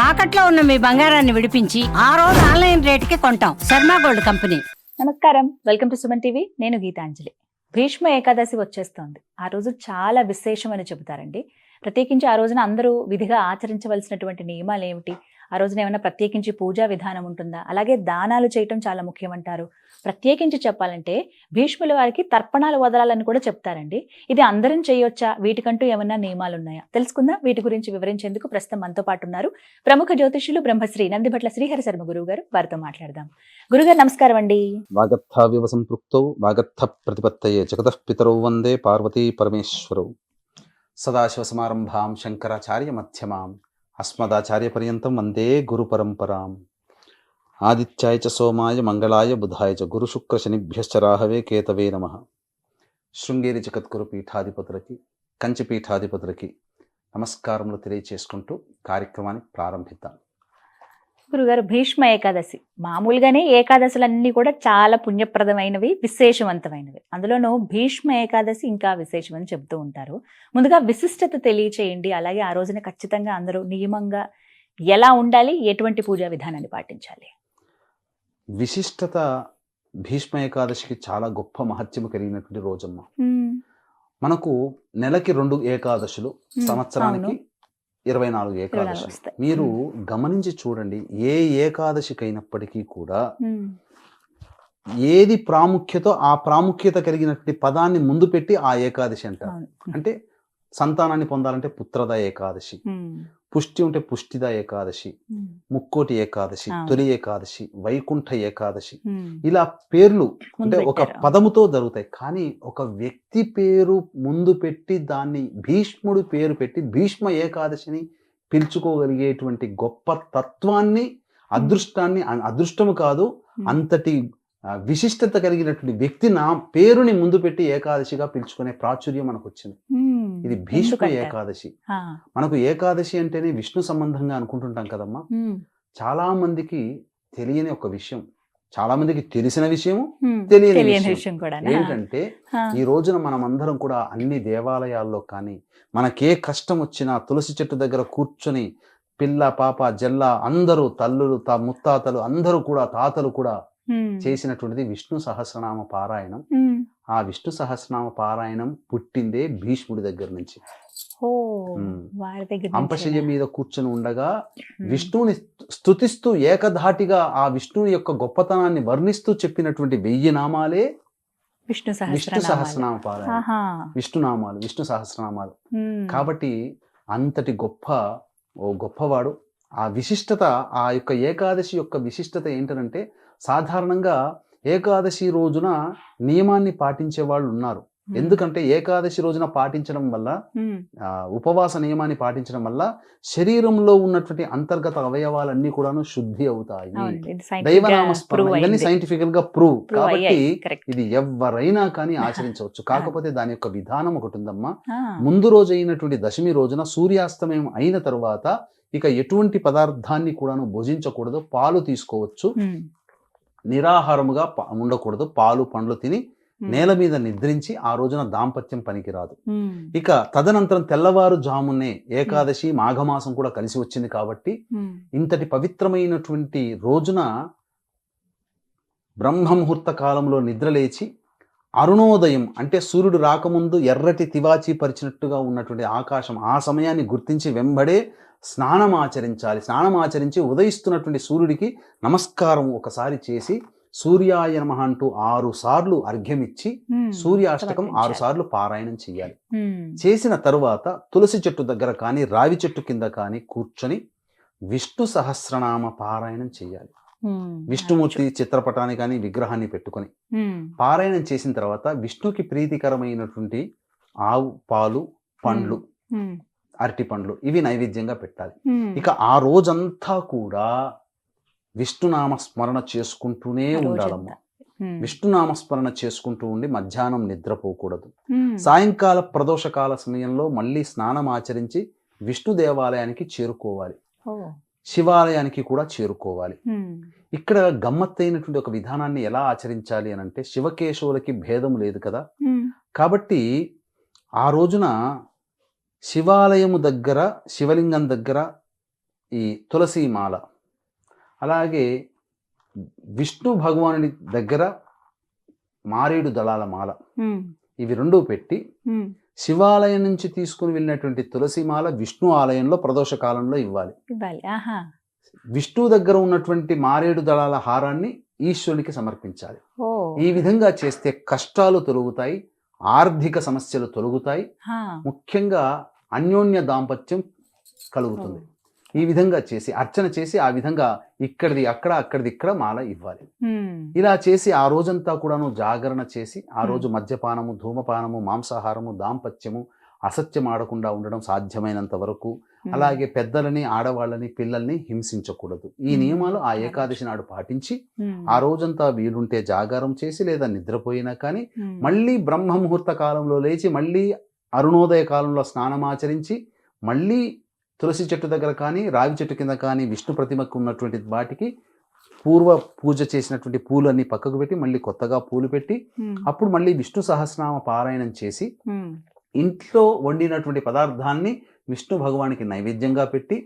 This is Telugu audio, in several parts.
తాకట్లో ఉన్న మీ బంగారాన్ని విడిపించి ఆ రోజు ఆన్లైన్ రేటుకి కొంటాం. Sharma gold company. నమస్కారం, వెల్కమ్ టు సుమన్ టీవీ. నేను గీతాంజలి. భీష్మ ఏకాదశి వచ్చేస్తోంది. ఆ రోజు చాలా విశేషం అని చెబుతారండి. ప్రత్యేకించి ఆ రోజున అందరూ విధిగా ఆచరించవలసినటువంటి నియమాలు ఏమిటి, ఆ రోజున ఏమైనా ప్రత్యేకించి పూజా విధానం ఉంటుందా, అలాగే దానాలు చేయటం చాలా ముఖ్యమంటారు. ప్రత్యేకించి చెప్పాలంటే భీష్ముల వారికి తర్పణాలు వదలాలని కూడా చెప్తారండి. ఇది అందరం చేయొచ్చా, వీటికంటూ ఏమన్నా నియమాలు ఉన్నాయా, తెలుసుకుందాం. వీటి గురించి వివరించేందుకు ప్రస్తుతం మనతో పాటు ఉన్నారు ప్రముఖ జ్యోతిష్యులు బ్రహ్మశ్రీ నందిభట్ల శ్రీహరి శర్మ గురువు గారు. వారితో మాట్లాడదాం. గురుగారు నమస్కారం అండి. వాగర్థావివ సంపృక్తౌ వాగర్థ ప్రతిపత్తయే జగతః పితరౌ వందే పార్వతీ పరమేశ్వరౌ. సదాశివసమారంభాం శంకరాచార్య మధ్యమాం అస్మదాచార్య పర్యంతం వందే గురు పరంపరాం. ఆదిత్యాయ చ సోమాయ మంగళాయ బుధాయ చ గురు శుక్ర శనిభ్యశ్చ రాహవే కేతవే నమః. శృంగేరి జగద్గురు పీఠాధిపతులకి, కంచి పీఠాధిపతులకి నమస్కారములు తెలియచేసుకుంటూ కార్యక్రమాన్ని ప్రారంభిద్దాం. గురుగారు, భీష్మ ఏకాదశి మామూలుగానే ఏకాదశులన్నీ కూడా చాలా పుణ్యప్రదమైనవి, విశేషవంతమైనవి. అందులోనూ భీష్మ ఏకాదశి ఇంకా విశేషం అని చెబుతూ ఉంటారు. ముందుగా విశిష్టత తెలియచేయండి. అలాగే ఆ రోజున ఖచ్చితంగా అందరూ నియమంగా ఎలా ఉండాలి, ఎటువంటి పూజా విధానాన్ని పాటించాలి? విశిష్టత భీష్మ ఏకాదశికి చాలా గొప్ప మహత్యము కలిగినటువంటి రోజమ్మ. మనకు నెలకి 2 ఏకాదశులు, సంవత్సరానికి 24 ఏకాదశి. మీరు గమనించి చూడండి, ఏ ఏకాదశికైనప్పటికీ కూడా ఏది ప్రాముఖ్యతో ఆ ప్రాముఖ్యత కలిగినటువంటి పదాన్ని ముందు పెట్టి ఆ ఏకాదశి అంటారు. అంటే సంతానాన్ని పొందాలంటే పుత్రద ఏకాదశి, పుష్టి ఉంటే పుష్టిద ఏకాదశి, ముక్కోటి ఏకాదశి, తొలి ఏకాదశి, వైకుంఠ ఏకాదశి, ఇలా పేర్లు అంటే ఒక పదముతో జరుగుతాయి. కానీ ఒక వ్యక్తి పేరు ముందు పెట్టి దాన్ని భీష్ముడు పేరు పెట్టి భీష్మ ఏకాదశిని పిలుచుకోగలిగేటువంటి గొప్ప తత్వాన్ని, అదృష్టాన్ని, అదృష్టము కాదు అంతటి విశిష్టత కలిగినటువంటి వ్యక్తి నా పేరుని ముందు పెట్టి ఏకాదశిగా పిలుచుకునే ప్రాచుర్యం మనకు వచ్చింది. ఇది భీష్మ ఏకాదశి. మనకు ఏకాదశి అంటేనే విష్ణు సంబంధంగా అనుకుంటుంటాం కదమ్మా. చాలా మందికి తెలియని ఒక విషయం, చాలా మందికి తెలిసిన విషయము, తెలియని విషయం ఏంటంటే, ఈ రోజున మనం అందరం కూడా అన్ని దేవాలయాల్లో కానీ మనకే కష్టం వచ్చినా తులసి చెట్టు దగ్గర కూర్చొని పిల్ల పాప జల్ల అందరూ, తల్లులు ముత్తాతలు అందరూ కూడా, తాతలు కూడా చేసినటువంటిది విష్ణు సహస్రనామ పారాయణం. ఆ విష్ణు సహస్రనామ పారాయణం పుట్టిందే భీష్ముడి దగ్గర నుంచి. అంపశయ్య మీద కూర్చొని ఉండగా విష్ణువుని స్తుతిస్తూ ఏకధాటిగా ఆ విష్ణువు యొక్క గొప్పతనాన్ని వర్ణిస్తూ చెప్పినటువంటి 1000 నామాలే విష్ణు సహస్రనామ పారాయణం. విష్ణునామాలు, విష్ణు సహస్రనామాలు. కాబట్టి అంతటి గొప్పవాడు. ఆ విశిష్టత, ఆ యొక్క ఏకాదశి యొక్క విశిష్టత ఏంటంటే, సాధారణంగా ఏకాదశి రోజున నియమాన్ని పాటించే వాళ్ళు ఉన్నారు. ఎందుకంటే ఏకాదశి రోజున పాటించడం వల్ల, ఉపవాస నియమాన్ని పాటించడం వల్ల శరీరంలో ఉన్నటువంటి అంతర్గత అవయవాలన్నీ కూడాను శుద్ధి అవుతాయి. దైవనామస్మరణ, ఇవన్నీ సైంటిఫికల్ గా ప్రూవ్. కాబట్టి ఇది ఎవరైనా కానీ ఆచరించవచ్చు. కాకపోతే దాని యొక్క విధానం ఒకటి ఉందమ్మా. ముందు రోజు అయినటువంటి దశమి రోజున సూర్యాస్తమయం అయిన తరువాత ఇక ఎటువంటి పదార్థాన్ని కూడాను భుజించకూడదు. పాలు తీసుకోవచ్చు, నిరాహారముగా ఉండకూడదు. పాలు పండ్లు తిని నేల మీద నిద్రించి ఆ రోజున దాంపత్యం పనికిరాదు. ఇక తదనంతరం తెల్లవారుజామునే ఏకాదశి, మాఘమాసం కూడా కలిసి వచ్చింది కాబట్టి ఇంతటి పవిత్రమైనటువంటి రోజున బ్రహ్మముహూర్త కాలంలో నిద్రలేచి అరుణోదయం అంటే సూర్యుడు రాకముందు ఎర్రటి తివాచీ పరిచినట్టుగా ఉన్నటువంటి ఆకాశం, ఆ సమయాన్ని గుర్తించి వెంబడే స్నానం ఆచరించాలి. స్నానం ఆచరించి ఉదయిస్తున్నటువంటి సూర్యుడికి నమస్కారం ఒకసారి చేసి సూర్యాయ నమః అంటూ 6 సార్లు అర్ఘ్యమిచ్చి సూర్యాష్టకం 6 సార్లు పారాయణం చేయాలి. చేసిన తరువాత తులసి చెట్టు దగ్గర కానీ రావి చెట్టు కింద కానీ కూర్చొని విష్ణు సహస్రనామ పారాయణం చేయాలి. విష్ణుమూర్తి చిత్రపటాన్ని కానీ విగ్రహాన్ని పెట్టుకొని పారాయణం చేసిన తర్వాత విష్ణుకి ప్రీతికరమైనటువంటి ఆవు పాలు, పండ్లు, అరటి పండ్లు ఇవి నైవేద్యంగా పెట్టాలి. ఇక ఆ రోజంతా కూడా విష్ణునామ స్మరణ చేసుకుంటూనే ఉండాలమ్మా. విష్ణునామస్మరణ చేసుకుంటూ ఉండి మధ్యాహ్నం నిద్రపోకూడదు. సాయంకాల ప్రదోషకాల సమయంలో మళ్ళీ స్నానం ఆచరించి విష్ణు దేవాలయానికి చేరుకోవాలి, శివాలయానికి కూడా చేరుకోవాలి. ఇక్కడ గమ్మత్తైనటువంటి ఒక విధానాన్ని ఎలా ఆచరించాలి అని అంటే, శివకేశవులకి భేదం లేదు కదా. కాబట్టి ఆ రోజున శివాలయము దగ్గర, శివలింగం దగ్గర ఈ తులసి మాల, అలాగే విష్ణు భగవానుడి దగ్గర మారేడు దళాల మాల, ఇవి రెండూ పెట్టి శివాలయం నుంచి తీసుకుని వెళ్ళినటువంటి తులసి మాల విష్ణు ఆలయంలో ప్రదోష కాలంలో ఇవ్వాలి. విష్ణు దగ్గర ఉన్నటువంటి మారేడు దళాల హారాన్ని ఈశ్వరునికి సమర్పించాలి. ఈ విధంగా చేస్తే కష్టాలు తొలగుతాయి, ఆర్థిక సమస్యలు తొలగుతాయి, ముఖ్యంగా అన్యోన్య దాంపత్యం కలుగుతుంది. ఈ విధంగా చేసి అర్చన చేసి ఆ విధంగా ఇక్కడిది అక్కడ అక్కడిది ఇక్కడ మాల ఇవ్వాలి. ఇలా చేసి ఆ రోజంతా కూడాను జాగరణ చేసి ఆ రోజు మద్యపానము, ధూమపానము, మాంసాహారము, దాంపత్యము, అసత్యం ఆడకుండా ఉండడం సాధ్యమైనంత వరకు, అలాగే పెద్దలని, ఆడవాళ్ళని, పిల్లల్ని హింసించకూడదు. ఈ నియమాలు ఆ ఏకాదశి నాడు పాటించి ఆ రోజంతా వీలుంటే జాగారం చేసి లేదా నిద్రపోయినా కానీ మళ్ళీ బ్రహ్మ ముహూర్త కాలంలో లేచి మళ్ళీ అరుణోదయ కాలంలో స్నానమాచరించి మళ్ళీ తులసి చెట్టు దగ్గర కానీ రావి చెట్టు కింద కానీ విష్ణు ప్రతిమకు ఉన్నటువంటి వాటికి పూర్వ పూజ చేసినటువంటి పూలన్నీ పక్కకు పెట్టి మళ్ళీ కొత్తగా పూలు పెట్టి అప్పుడు మళ్ళీ విష్ణు సహస్రనామ పారాయణం చేసి ఇంట్లో వండినటువంటి పదార్థాన్ని విష్ణు భగవానికి నైవేద్యంగా పెట్టి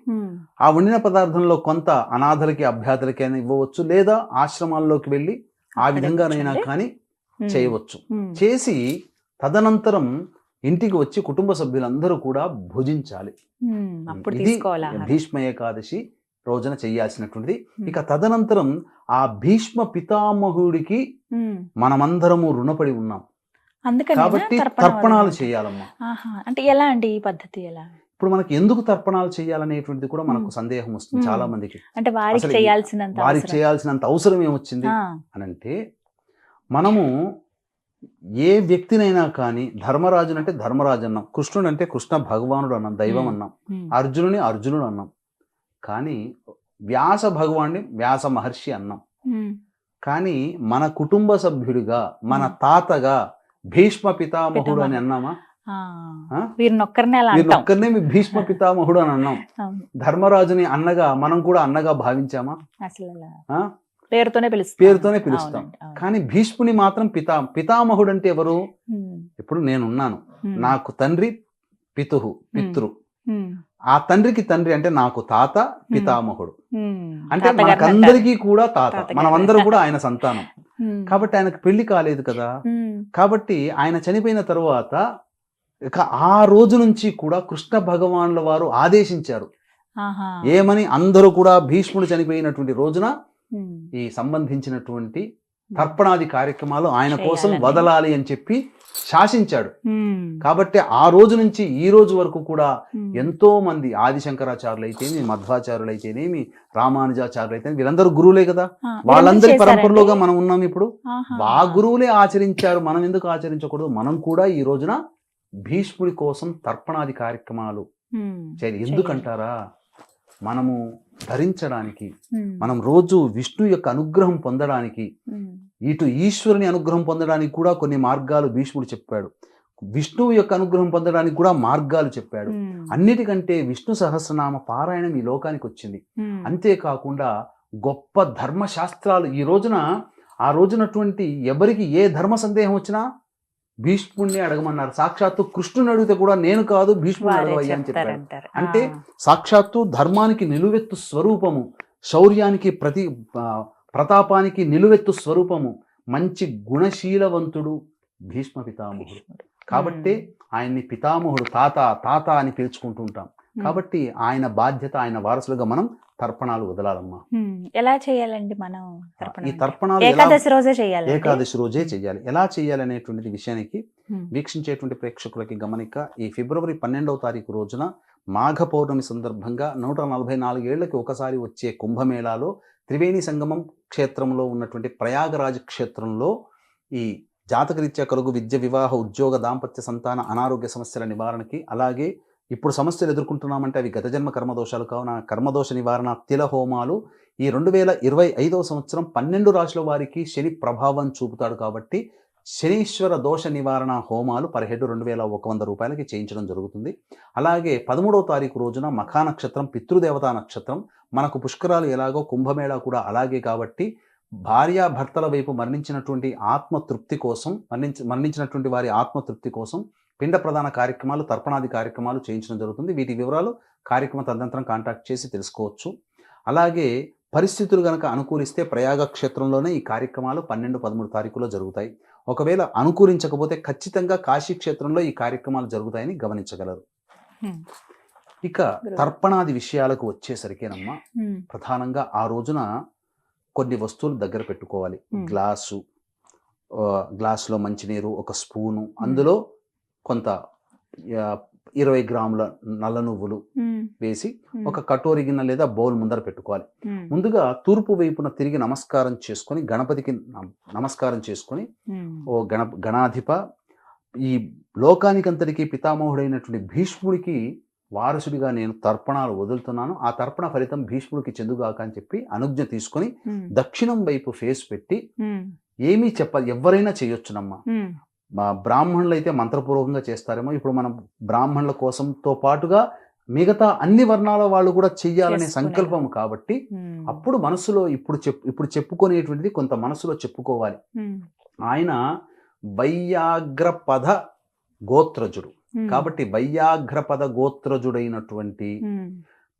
ఆ వండిన పదార్థంలో కొంత అనాథలకి, అభ్యాథలకి అని ఇవ్వవచ్చు, లేదా ఆశ్రమాల్లోకి వెళ్ళి ఆ విధంగానైనా కానీ చేయవచ్చు. చేసి తదనంతరం ఇంటికి వచ్చి కుటుంబ సభ్యులందరూ కూడా భుజించాలి. ఇది భీష్మ ఏకాదశి రోజున చేయాల్సినటువంటిది. ఇక తదనంతరం ఆ భీష్మ పితామహుడికి మనమందరము రుణపడి ఉన్నాం కాబట్టి తర్పణాలు చేయాలమ్మా. అంటే ఎలా అండి ఈ పద్ధతి? ఎలా ఇప్పుడు మనకి ఎందుకు తర్పణాలు చేయాలనేటువంటిది కూడా మనకు సందేహం వస్తుంది చాలా మందికి. అంటే వారికి చేయాల్సినంత అవసరం ఏమొచ్చింది అని అంటే, మనము ఏ వ్యక్తినైనా కానీ ధర్మరాజును అంటే ధర్మరాజు అన్నాం, కృష్ణుడు అంటే కృష్ణ భగవానుడు అన్నాం, దైవం అన్నాం, అర్జునుని అర్జునుడు అన్నాం, కానీ వ్యాస భగవాన్ని వ్యాస మహర్షి అన్నాం. కానీ మన కుటుంబ సభ్యుడిగా, మన తాతగా భీష్మ పితామహుడు అని అన్నామా? వీరినొక్కరినే భీష్మ పితామహుడు అని అన్నాం. ధర్మరాజుని అన్నగా మనం కూడా అన్నగా భావించామా? పేరుతోనే పిలుస్తాం. కానీ భీష్ముని మాత్రం పితామహుడు అంటే ఎవరు? ఇప్పుడు నేనున్నాను, నాకు తండ్రి పితృ, ఆ తండ్రికి తండ్రి అంటే నాకు తాత పితామహుడు. అంటే మనకందరికీ కూడా తాత, మనమందరూ కూడా ఆయన సంతానం. కాబట్టి ఆయనకు పెళ్లి కాలేదు కదా, కాబట్టి ఆయన చనిపోయిన తరువాత ఇక ఆ రోజు నుంచి కూడా కృష్ణ భగవానుల వారు ఆదేశించారు ఏమని, అందరూ కూడా భీష్ముడు చనిపోయినటువంటి రోజున ఈ సంబంధించినటువంటి తర్పణాది కార్యక్రమాలు ఆయన కోసం వదలాలి అని చెప్పి శాసించాడు. కాబట్టి ఆ రోజు నుంచి ఈ రోజు వరకు కూడా ఎంతో మంది ఆదిశంకరాచార్యులు అయితేనేమి, మధ్వాచార్యులు అయితేనేమి, రామానుజాచార్యులు అయితేనేమి, వీళ్ళందరూ గురువులే కదా, వాళ్ళందరి పరంపరలోగా మనం ఉన్నాం. ఇప్పుడు ఆ గురువులే ఆచరించారు, మనం ఎందుకు ఆచరించకూడదు? మనం కూడా ఈ రోజున భీష్ముడి కోసం తర్పణాది కార్యక్రమాలు చేయాలి. ఎందుకంటారా? మనము ధరించడానికి, మనం రోజు విష్ణు యొక్క అనుగ్రహం పొందడానికి, ఇటు ఈశ్వరుని అనుగ్రహం పొందడానికి కూడా కొన్ని మార్గాలు భీష్ముడు చెప్పాడు, విష్ణువు యొక్క అనుగ్రహం పొందడానికి కూడా మార్గాలు చెప్పాడు. అన్నిటికంటే విష్ణు సహస్రనామ పారాయణం ఈ లోకానికి వచ్చింది. అంతేకాకుండా గొప్ప ధర్మశాస్త్రాలు ఈ రోజున, ఆ రోజునటువంటి ఎవరికి ఏ ధర్మ సందేహం వచ్చినా భీష్ముడిని అడగమన్నారు. సాక్షాత్తు కృష్ణుని అడిగితే కూడా నేను కాదు భీష్ముడిని అడగవయ్యా అని చెప్పారు. అంటే సాక్షాత్తు ధర్మానికి నిలువెత్తు స్వరూపము, శౌర్యానికి ప్రతాపానికి నిలువెత్తు స్వరూపము, మంచి గుణశీలవంతుడు భీష్మ పితామహుడు. కాబట్టి ఆయన్ని పితామహుడు, తాత అని పిలుచుకుంటూ ఉంటాం. కాబట్టి ఆయన బాధ్యత, ఆయన వారసులుగా మనం తర్పణాలు వదలాలమ్మా. ఎలా చేయాలండి మనం? ఈ తర్పణాలు ఏకాదశి రోజే చేయాలి. ఎలా చేయాలి అనేటువంటి విషయానికి వీక్షించేటువంటి ప్రేక్షకులకి గమనిక, ఈ ఫిబ్రవరి 12వ తారీఖు రోజున మాఘ పౌర్ణమి సందర్భంగా 144 ఏళ్లకి ఒకసారి వచ్చే కుంభమేళాలో త్రివేణి సంగమం క్షేత్రంలో ఉన్నటువంటి ప్రయాగరాజ్ క్షేత్రంలో ఈ జాతకరీత్యా కలుగు విద్య, వివాహ, ఉద్యోగ, దాంపత్య, సంతాన, అనారోగ్య సమస్యల నివారణకి, అలాగే ఇప్పుడు సమస్యలు ఎదుర్కొంటున్నామంటే అవి గత జన్మ కర్మదోషాలు కావున కర్మదోష నివారణ తిల హోమాలు ఈ 2025వ సంవత్సరం 12 రాశుల వారికి శని ప్రభావం చూపుతాడు. కాబట్టి శనీశ్వర దోష నివారణ హోమాలు పర్ హెడ్ 2100 రూపాయలకి చేయించడం జరుగుతుంది. అలాగే 13వ తారీఖు రోజున మఖా నక్షత్రం, పితృదేవతా నక్షత్రం, మనకు పుష్కరాలు ఎలాగో కుంభమేళా కూడా అలాగే. కాబట్టి భార్యాభర్తల వైపు మరణించినటువంటి ఆత్మతృప్తి కోసం, మరణించినటువంటి వారి ఆత్మతృప్తి కోసం పిండ ప్రధాన కార్యక్రమాలు, తర్పణాది కార్యక్రమాలు చేయించడం జరుగుతుంది. వీటి వివరాలు కార్యక్రమ తదనంతరం కాంటాక్ట్ చేసి తెలుసుకోవచ్చు. అలాగే పరిస్థితులు గనక అనుకూలిస్తే ప్రయాగ క్షేత్రంలోనే ఈ కార్యక్రమాలు 12, 13 తారీఖులో జరుగుతాయి. ఒకవేళ అనుకూలించకపోతే ఖచ్చితంగా కాశీ క్షేత్రంలో ఈ కార్యక్రమాలు జరుగుతాయని గమనించగలరు. ఇక తర్పణాది విషయాలకు వచ్చేసరికేనమ్మా, ప్రధానంగా ఆ రోజున కొన్ని వస్తువులు దగ్గర పెట్టుకోవాలి. గ్లాసులో మంచినీరు, ఒక స్పూను, అందులో కొంత 20 గ్రాముల నల్ల నువ్వులు వేసి ఒక కటోరి గిన్నె లేదా బౌల్ ముందర పెట్టుకోవాలి. ముందుగా తూర్పు వైపున తిరిగి నమస్కారం చేసుకొని గణపతికి నమస్కారం చేసుకొని, ఓ గణాధిప, ఈ లోకానికంతటికీ పితామహుడైనటువంటి భీష్ముడికి వారసుడిగా నేను తర్పణాలు వదులుతున్నాను, ఆ తర్పణ ఫలితం భీష్ముడికి చెందుగాక అని చెప్పి అనుజ్ఞ తీసుకొని దక్షిణం వైపు ఫేస్ పెట్టి ఏమీ చెప్పాలి. ఎవరైనా చేయొచ్చునమ్మా. మా బ్రాహ్మణులు అయితే మంత్రపూర్వకంగా చేస్తారేమో. ఇప్పుడు మనం బ్రాహ్మణుల కోసంతో పాటుగా మిగతా అన్ని వర్ణాల వాళ్ళు కూడా చెయ్యాలనే సంకల్పం కాబట్టి అప్పుడు మనసులో ఇప్పుడు చెప్పుకునేటువంటిది కొంత మనసులో చెప్పుకోవాలి. ఆయన వైయాగ్రపద గోత్రజుడు కాబట్టి వైయాగ్రపద గోత్రజుడైనటువంటి,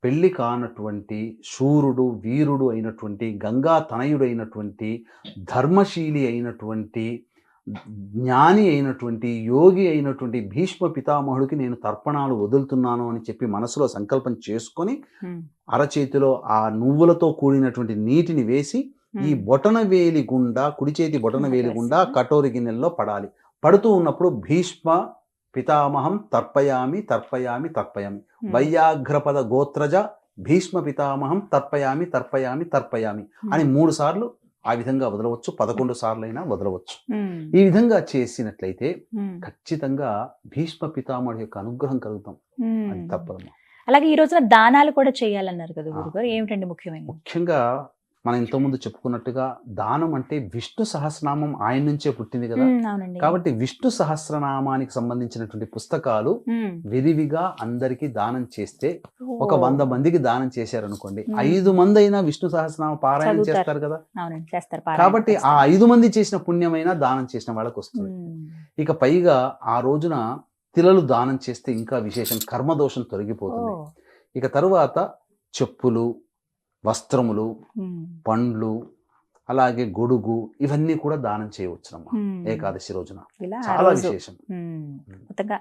పెళ్లి కానటువంటి, శూరుడు వీరుడు అయినటువంటి, గంగా తనయుడైనటువంటి, ధర్మశీలి అయినటువంటి, జ్ఞాని అయినటువంటి, యోగి అయినటువంటి భీష్మ పితామహుడికి నేను తర్పణాలు వదులుతున్నాను అని చెప్పి మనసులో సంకల్పం చేసుకొని అరచేతిలో ఆ నువ్వులతో కూడినటువంటి నీటిని వేసి ఈ బొటన వేలి గుండా, కుడి చేతి బొటన వేలి గుండా కటోరి గిన్నెల్లో పడాలి. పడుతూ ఉన్నప్పుడు భీష్మ పితామహం తర్పయామి తర్పయామి తర్పయామి, వైయాఘ్రపద గోత్రజ భీష్మ పితామహం తర్పయామి తర్పయామి తర్పయామి అని 3 సార్లు ఆ విధంగా వదలవచ్చు. 11 సార్లు అయినా వదలవచ్చు. ఈ విధంగా చేసినట్లయితే ఖచ్చితంగా భీష్మ పితామహుడి యొక్క అనుగ్రహం కలుగుతాం. అది తప్పదమ్మా. అలాగే ఈ రోజున దానాలు కూడా చేయాలన్నారు కదా గురుగారు, ఏమిటండి ముఖ్యమైన? ముఖ్యంగా మనం ఇంతకుముందు చెప్పుకున్నట్టుగా దానం అంటే విష్ణు సహస్రనామం ఆయన నుంచే పుట్టింది కదా. కాబట్టి విష్ణు సహస్రనామానికి సంబంధించినటువంటి పుస్తకాలు విరివిగా అందరికీ దానం చేస్తే, ఒక 100 మందికి దానం చేశారనుకోండి, 5 మంది అయినా విష్ణు సహస్రనామ పారాయణ చేస్తారు కదా. కాబట్టి ఆ 5 మంది చేసిన పుణ్యమైనా దానం చేసిన వాళ్ళకి వస్తుంది. ఇక పైగా ఆ రోజున తిలలు దానం చేస్తే ఇంకా విశేషం, కర్మదోషం తొలగిపోతుంది. ఇక తరువాత చెప్పులు, వస్త్రములు, పండ్లు, అలాగే గొడుగు, ఇవన్నీ కూడా దానం చేయవచ్చునమ్మా ఏకాదశి రోజున. చాలా విశేషం. మొత్తంగా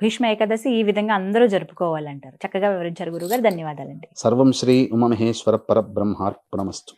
భీష్మ ఏకాదశి ఈ విధంగా అందరూ జరుపుకోవాలంటారు. చక్కగా వివరించారు గురుగారు, ధన్యవాదాలండి. సర్వం శ్రీ ఉమామహేశ్వర పరబ్రహ్మార్పణమస్తు.